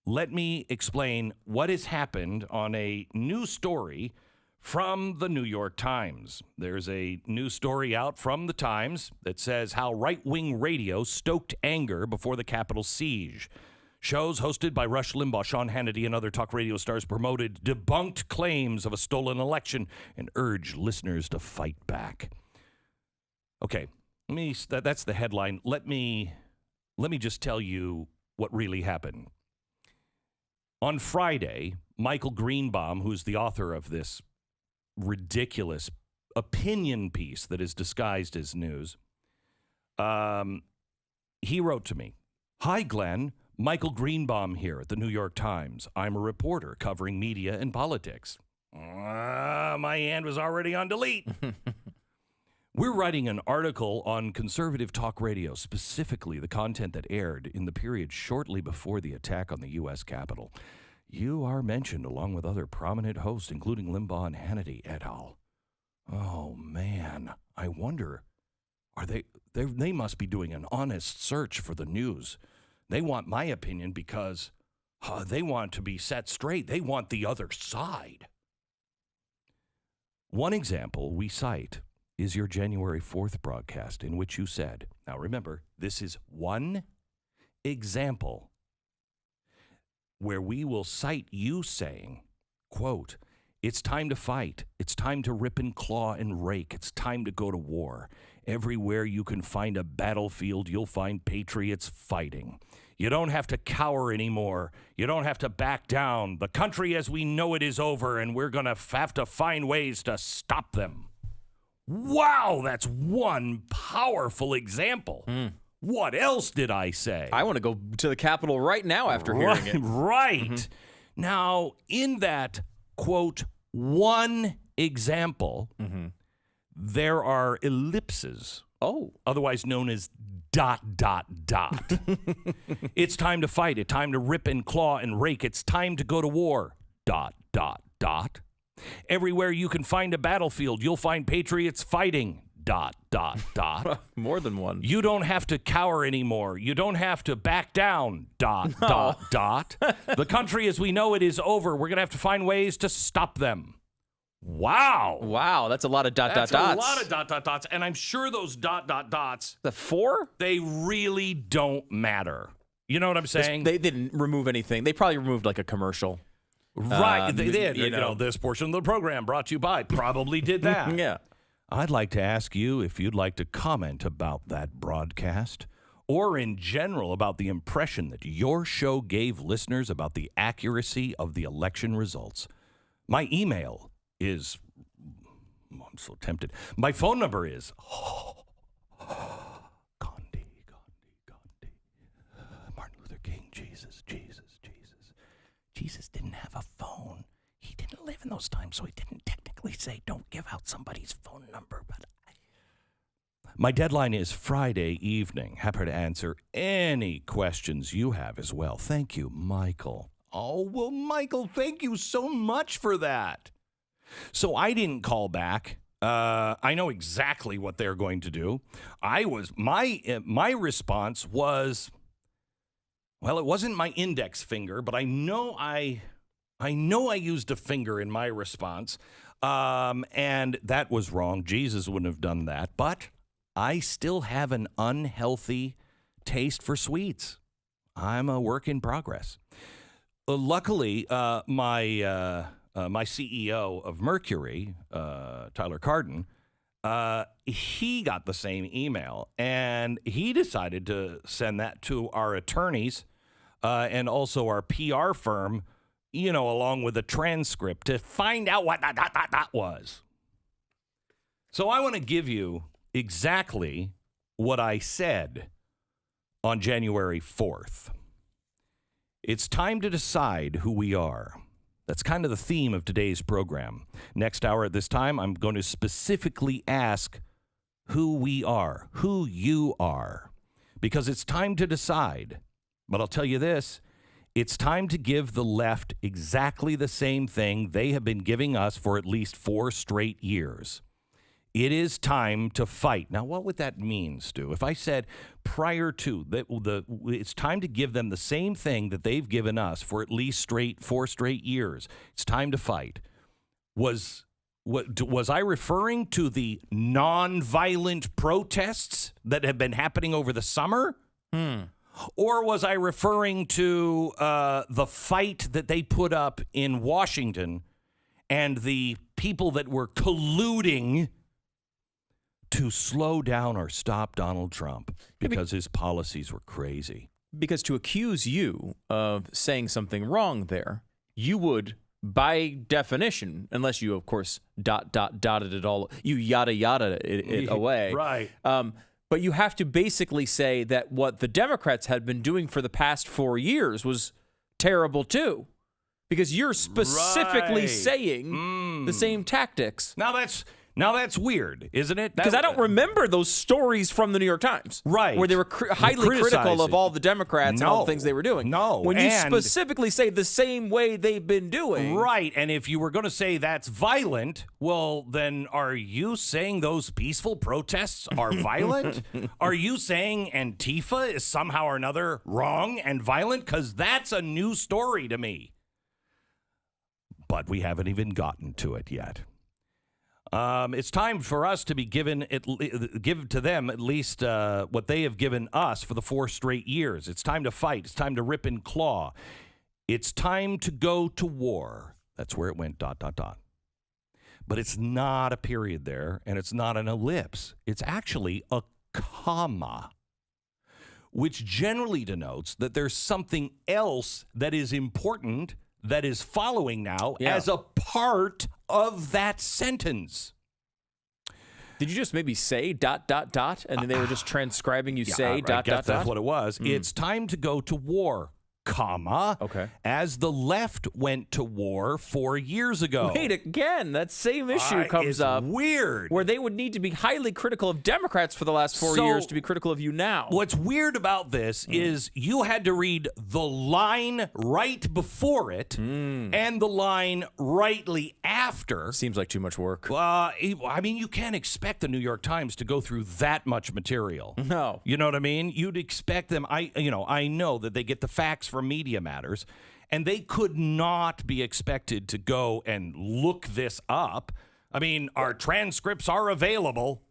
let me explain what has happened on a new story from the New York Times. There's a new story out from the Times that says how right-wing radio stoked anger before the Capitol siege. Shows hosted by Rush Limbaugh, Sean Hannity, and other talk radio stars promoted debunked claims of a stolen election and urged listeners to fight back. Okay, that's the headline. Let me just tell you what really happened. On Friday, Michael Greenbaum, who's the author of this ridiculous opinion piece that is disguised as news, he wrote to me, "Hi, Glenn. Michael Greenbaum here at the New York Times. I'm a reporter covering media and politics." My hand was already on delete. "We're writing an article on conservative talk radio, specifically the content that aired in the period shortly before the attack on the U.S. Capitol. You are mentioned along with other prominent hosts, including Limbaugh and Hannity et al." Oh, man. I wonder, they must be doing an honest search for the news. They want my opinion because they want to be set straight. They want the other side. One example we cite is your January 4th broadcast in which you said, now remember, this is one example where we will cite you saying, quote, "It's time to fight. It's time to rip and claw and rake. It's time to go to war. Everywhere you can find a battlefield, you'll find patriots fighting. You don't have to cower anymore. You don't have to back down. The country as we know it is over, and we're going to have to find ways to stop them." Wow, that's one powerful example. What else did I say? I want to go to the Capitol right now after hearing it. Right. Mm-hmm. Now, in that, quote, one example, there are ellipses. Oh. Otherwise known as ... It's time to fight. It's time to rip and claw and rake. It's time to go to war ... Everywhere you can find a battlefield, you'll find patriots fighting ... More than one. You don't have to cower anymore. You don't have to back down ... The country as we know it is over. We're going to have to find ways to stop them. Wow. Wow, that's a lot of That's a lot of ... dots. And I'm sure those ... dots. The 4? They really don't matter. You know what I'm saying? They didn't remove anything. They probably removed like a commercial. Right, they did. You know, this portion of the program brought to you by probably did that. Yeah. I'd like to ask you if you'd like to comment about that broadcast or in general about the impression that your show gave listeners about the accuracy of the election results. My email is, I'm so tempted. My phone number is Gandhi. Martin Luther King, Jesus. Jesus didn't have a phone. He didn't live in those times, so he didn't technically say don't give out somebody's phone number. But my deadline is Friday evening. Happy to answer any questions you have as well. Thank you, Michael. Oh, well, Michael, thank you so much for that. So I didn't call back. I know exactly what they're going to do. My response was, well, it wasn't my index finger, but I know I used a finger in my response, and that was wrong. Jesus wouldn't have done that, but I still have an unhealthy taste for sweets. I'm a work in progress. Luckily, my CEO of Mercury, Tyler Carden, he got the same email, and he decided to send that to our attorneys and also our PR firm, you know, along with a transcript to find out what that was. So I want to give you exactly what I said on January 4th. It's time to decide who we are. That's kind of the theme of today's program. Next hour at this time, I'm going to specifically ask who we are, who you are, because it's time to decide. But I'll tell you this, it's time to give the left exactly the same thing they have been giving us for at least 4 straight years. It is time to fight. Now, what would that mean, Stu? If I said prior to it's time to give them the same thing that they've given us for at least 4 straight years. It's time to fight. Was I referring to the nonviolent protests that have been happening over the summer? Or was I referring to the fight that they put up in Washington and the people that were colluding to slow down or stop Donald Trump because his policies were crazy? Because to accuse you of saying something wrong there, you would, by definition, unless you, of course, dotted it all, you yada it away. Right. But you have to basically say that what the Democrats had been doing for the past 4 years was terrible too, because you're specifically saying the same tactics. Now that's weird, isn't it? Because I don't remember those stories from the New York Times. Right. Where they were highly critical of all the Democrats and all the things they were doing. No. When you specifically say the same way they've been doing. Right. And if you were going to say that's violent, well, then are you saying those peaceful protests are violent? Are you saying Antifa is somehow or another wrong and violent? Because that's a new story to me. But we haven't even gotten to it yet. It's time for us to be give to them at least what they have given us for the 4 straight years. It's time to fight. It's time to rip and claw. It's time to go to war. That's where it went, ... But it's not a period there, and it's not an ellipse. It's actually a comma, which generally denotes that there's something else that is important that is following now as a part of that sentence. Did you just maybe say ... and then they were just transcribing you say ... I guess that's what it was. It's time to go to war, comma, as the left went to war 4 years ago. Wait, again, that same issue comes up. Weird. Where they would need to be highly critical of Democrats for the last 4 years to be critical of you now. What's weird about this is you had to read the line right before it and the line rightly after. Seems like too much work. I mean, you can't expect the New York Times to go through that much material. No. You know what I mean? You'd expect them. I know that they get the facts from Media Matters, and they could not be expected to go and look this up. I mean, our transcripts are available,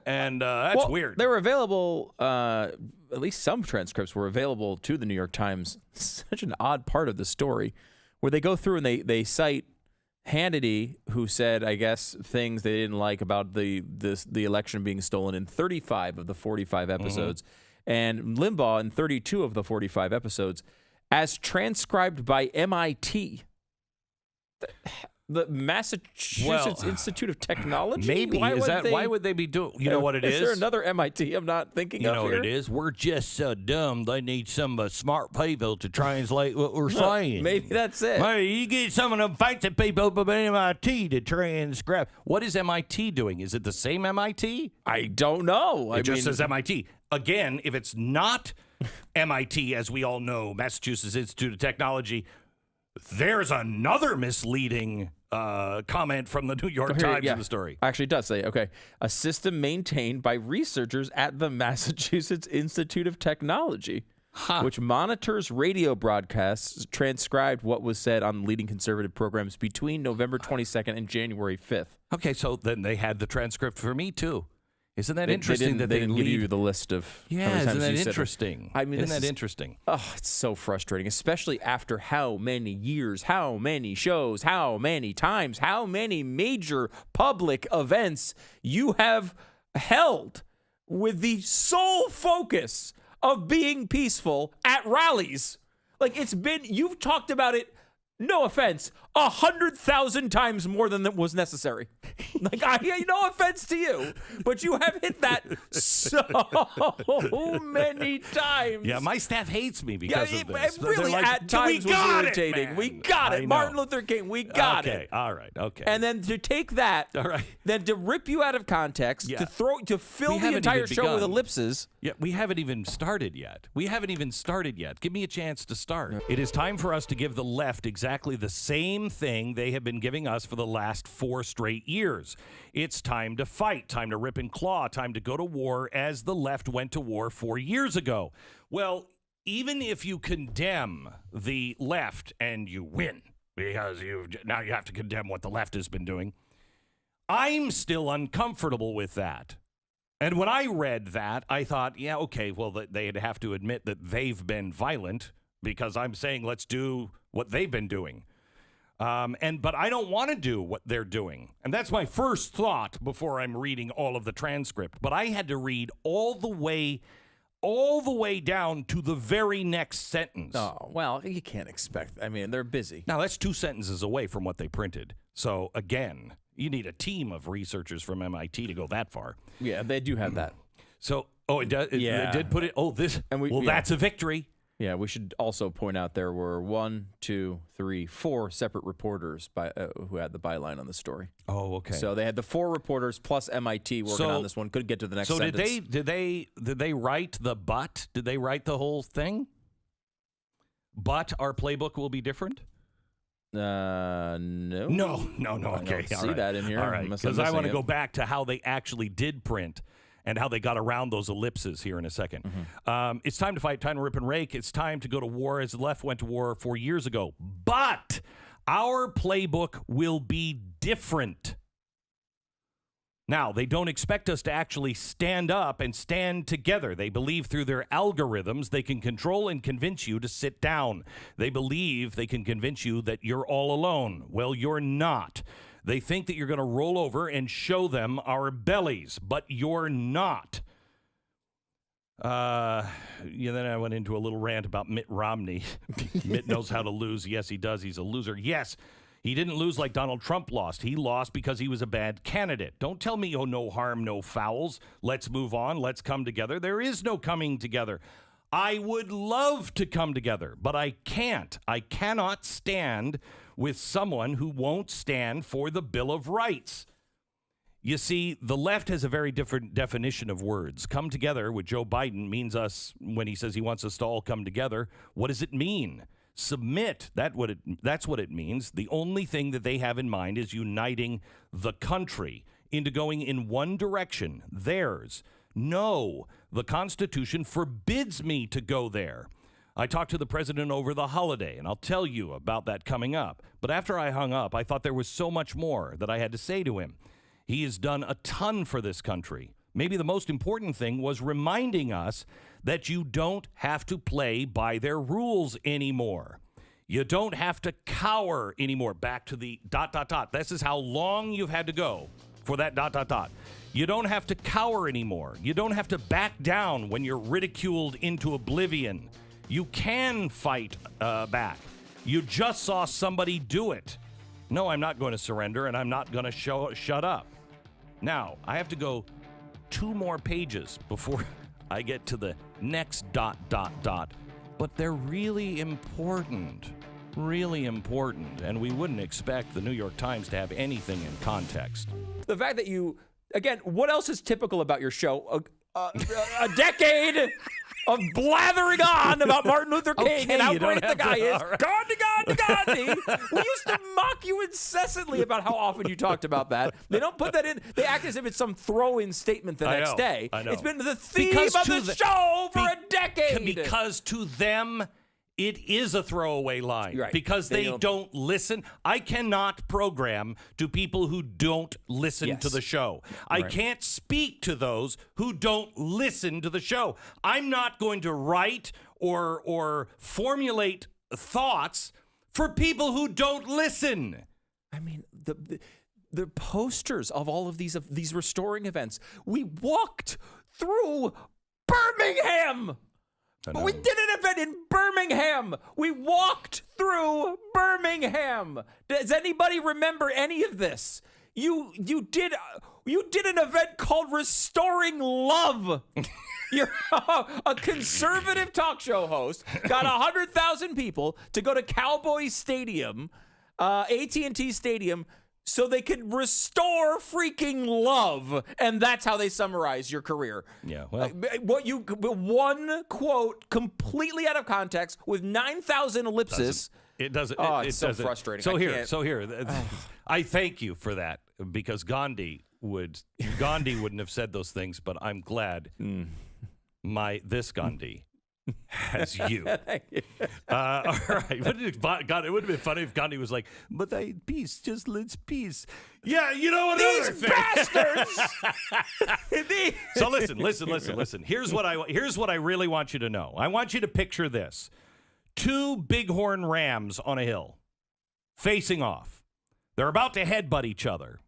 and that's weird. They were available, at least some transcripts were available to the New York Times. Such an odd part of the story, where they go through and they cite Hannity, who said, I guess, things they didn't like about the election being stolen in 35 of the 45 episodes, and Limbaugh in 32 of the 45 episodes, as transcribed by MIT. The Massachusetts Institute of Technology? Maybe. Why would they be doing? You know what it is? Is there another MIT I'm not thinking of? You know what it is? We're just so dumb. They need some smart people to translate what we're saying. Maybe that's it. Hey, you get some of them fancy people from MIT to transcribe. What is MIT doing? Is it the same MIT? I don't know. It just says MIT. Again, if it's not MIT, as we all know, Massachusetts Institute of Technology, there's another misleading comment from the New York Times in the story. Actually, it does say, a system maintained by researchers at the Massachusetts Institute of Technology, which monitors radio broadcasts, transcribed what was said on leading conservative programs between November 22nd and January 5th. Okay, so then they had the transcript for me, too. Isn't that interesting that they didn't give you the list of isn't that interesting? I mean, isn't that interesting? Oh, it's so frustrating, especially after how many years, how many shows, how many times, how many major public events you have held with the sole focus of being peaceful at rallies. Like, you've talked about it, no offense, 100,000 times more than that was necessary. Like, no offense to you, but you have hit that so many times. Yeah, my staff hates me because of this. It really, at times, was irritating. We got it. Martin Luther King, we got it. All right, okay. And then to take that, then to rip you out of context, to fill the entire show with ellipses. Yeah, we haven't even started yet. Give me a chance to start. It is time for us to give the left exactly exactly the same thing they have been giving us for the last 4 straight years. It's time to fight, time to rip and claw, time to go to war as the left went to war 4 years ago. Well, even if you condemn the left and you win, because now you have to condemn what the left has been doing, I'm still uncomfortable with that. And when I read that, I thought, yeah, okay, well, they'd have to admit that they've been violent because I'm saying let's do what they've been doing. But I don't want to do what they're doing. And that's my first thought before I'm reading all of the transcript. But I had to read all the way down to the very next sentence. Oh, well, you can't expect. I mean, they're busy. Now, that's 2 sentences away from what they printed. So, again, you need a team of researchers from MIT to go that far. Yeah, they do have that. So, it did put it. Oh, this. And that's a victory. Yeah, we should also point out there were 4 separate reporters who had the byline on the story. Oh, okay. So they had the 4 reporters plus MIT working on this one. Couldn't get to the next sentence. So did they write the but? Did they write the whole thing? But our playbook will be different? No. No. Okay, I don't see that in here. All right, because I want to go back to how they actually did print and how they got around those ellipses here in a second. It's time to fight, time to rip and rake. It's time to go to war as the left went to war 4 years ago. But our playbook will be different. Now, they don't expect us to actually stand up and stand together. They believe through their algorithms they can control and convince you to sit down. They believe they can convince you that you're all alone. Well, you're not. They think that you're going to roll over and show them our bellies, but you're not. Then I went into a little rant about Mitt Romney. Mitt knows how to lose. Yes, he does. He's a loser. Yes, he didn't lose like Donald Trump lost. He lost because he was a bad candidate. Don't tell me, oh, no harm, no fouls. Let's move on. Let's come together. There is no coming together. I would love to come together, but I can't. I cannot stand with someone who won't stand for the Bill of Rights. You see, the left has a very different definition of words. Come together with Joe Biden means us, when he says he wants us to all come together, what does it mean? Submit, that's what it means. The only thing that they have in mind is uniting the country into going in one direction, theirs. No, the Constitution forbids me to go there. I talked to the president over the holiday, and I'll tell you about that coming up. But after I hung up, I thought there was so much more that I had to say to him. He has done a ton for this country. Maybe the most important thing was reminding us that you don't have to play by their rules anymore. You don't have to cower anymore. Back to the ... This is how long you've had to go for that ... You don't have to cower anymore. You don't have to back down when you're ridiculed into oblivion. You can fight back. You just saw somebody do it. No, I'm not going to surrender, and I'm not going to shut up. Now, I have to go 2 more pages before I get to the next ... But they're really important. Really important. And we wouldn't expect the New York Times to have anything in context. The fact that you, again, what else is typical about your show? A decade of blathering on about Martin Luther King and how great the guy is. Right. Gandhi. We used to mock you incessantly about how often you talked about that. They don't put that in. They act as if it's some throw-in statement the next day. I know. It's been the theme of the show for a decade. Because to them, it is a throwaway line. Right. Because they don't listen. I cannot program to people who don't listen to the show. I can't speak to those who don't listen to the show. I'm not going to write or formulate thoughts for people who don't listen. I mean, the posters of all of these restoring events. We walked through Birmingham. We did an event in Birmingham. We walked through Birmingham. Does anybody remember any of this? You did an event called Restoring Love. You're a conservative talk show host, got 100,000 people to go to Cowboy Stadium, AT&T Stadium, so they could restore freaking love, and that's how they summarize your career. Yeah, well, one quote completely out of context with 9,000 ellipses. It doesn't. Oh, it it's so doesn't. frustrating. So I here, can't- so here, I thank you for that because Gandhi wouldn't have said those things, but I'm glad this Gandhi has you. All right. God, it would have been funny if Gandhi was like, but peace, just let's peace. Yeah, you know what? These bastards! So listen. Here's what I really want you to know. I want you to picture this. 2 bighorn rams on a hill facing off. They're about to headbutt each other.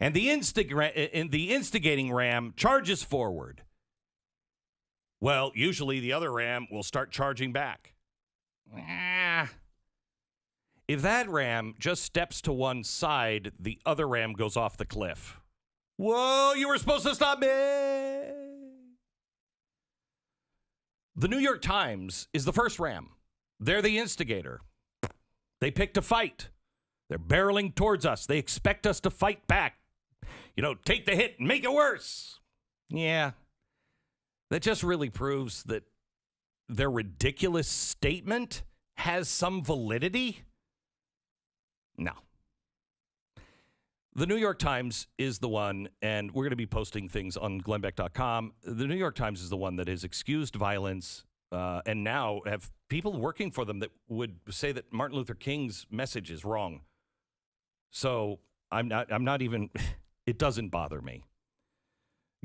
And the instigating ram charges forward. Well, usually the other ram will start charging back. If that ram just steps to one side, the other ram goes off the cliff. Whoa, you were supposed to stop me. The New York Times is the first ram. They're the instigator. They picked a fight. They're barreling towards us. They expect us to fight back. Take the hit and make it worse. Yeah. That just really proves that their ridiculous statement has some validity. No. The New York Times is the one, and we're going to be posting things on glennbeck.com. The New York Times is the one that has excused violence and now have people working for them that would say that Martin Luther King's message is wrong. So I'm not even, it doesn't bother me.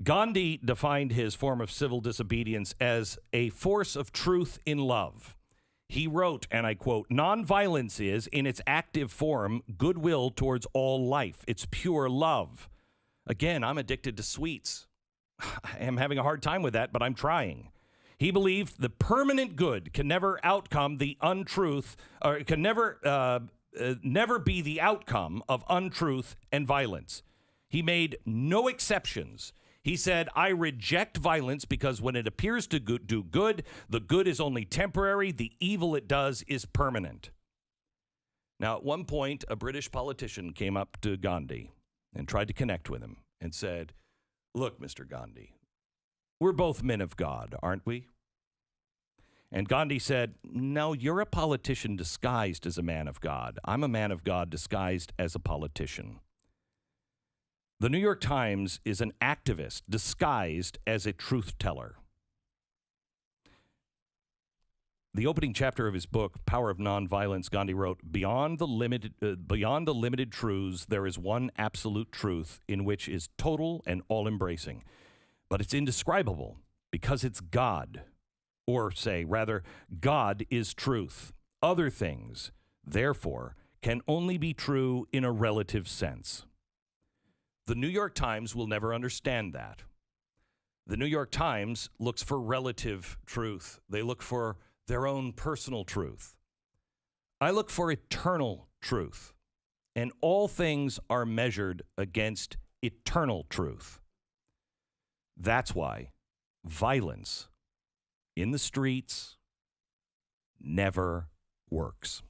Gandhi defined his form of civil disobedience as a force of truth in love. He wrote, and I quote, "Nonviolence is, in its active form, goodwill towards all life. It's pure love." Again, I'm addicted to sweets. I am having a hard time with that, but I'm trying. He believed the permanent good can never outcome the untruth, or can never be the outcome of untruth and violence. He made no exceptions. He said, "I reject violence because when it appears to do good, the good is only temporary. The evil it does is permanent." Now, at one point, a British politician came up to Gandhi and tried to connect with him and said, "Look, Mr. Gandhi, we're both men of God, aren't we?" And Gandhi said, "No, you're a politician disguised as a man of God. I'm a man of God disguised as a politician." The New York Times is an activist disguised as a truth teller. The opening chapter of his book, Power of Nonviolence, Gandhi wrote, beyond the limited truths, there is one absolute truth in which is total and all-embracing. But it's indescribable because it's God. Or say, rather, God is truth. Other things, therefore, can only be true in a relative sense. The New York Times will never understand that. The New York Times looks for relative truth. They look for their own personal truth. I look for eternal truth. And all things are measured against eternal truth. That's why violence in the streets never works.